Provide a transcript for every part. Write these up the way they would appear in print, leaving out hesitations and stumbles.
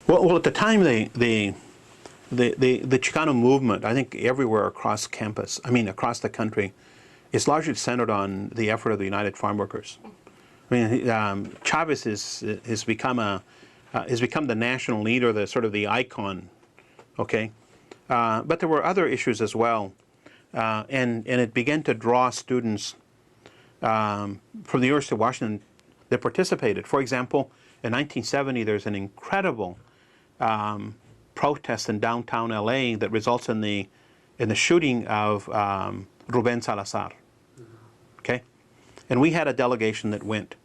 Well, at the time, the Chicano movement, I think everywhere across campus, I mean across the country, is largely centered on the effort of the United Farm Workers. I mean, Chavez has become the national leader, the sort of the icon. Okay, but there were other issues as well, and it began to draw students from the University of Washington that participated. For example, in 1970, there's an incredible protest in downtown LA that results in the shooting of Ruben Salazar. Okay, and we had a delegation that went,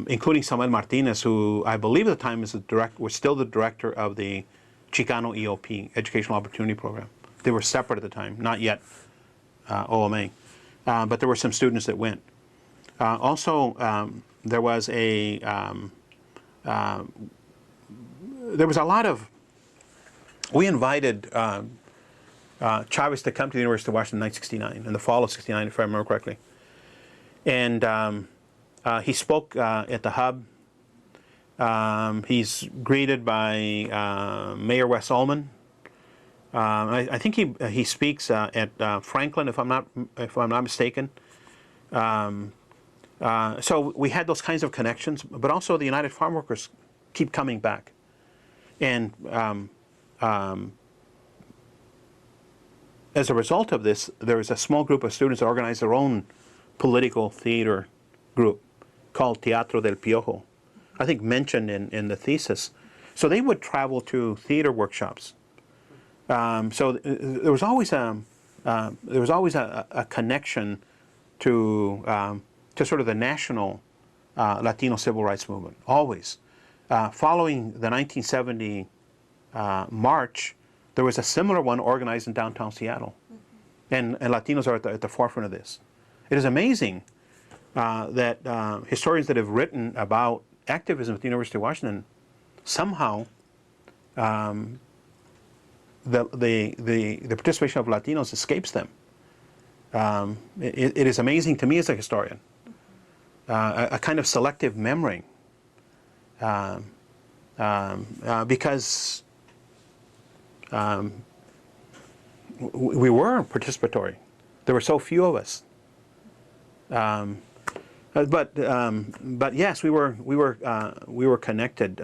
including Samuel Martinez, who I believe at the time was still the director of the Chicano EOP, Educational Opportunity Program. They were separate at the time, not yet OMA, but there were some students that went. Also, there was a lot of, we invited Chavez to come to the University of Washington in 1969, in the fall of '69, if I remember correctly. And he spoke at the Hub. He's greeted by Mayor Wes Ullman. I think he speaks at Franklin, if I'm not mistaken. So we had those kinds of connections, but also the United Farm Workers keep coming back. And as a result of this, there was a small group of students that organized their own political theater group called Teatro del Piojo, I think mentioned in the thesis. So they would travel to theater workshops. So there was always a connection to sort of the national Latino civil rights movement, always. Following the 1970 march, there was a similar one organized in downtown Seattle. And Latinos are at the forefront of this. It is amazing that historians that have written about activism at the University of Washington, somehow the participation of Latinos escapes them. It is amazing to me as a historian, a kind of selective memory, because we were participatory. There were so few of us. But yes, we were connected.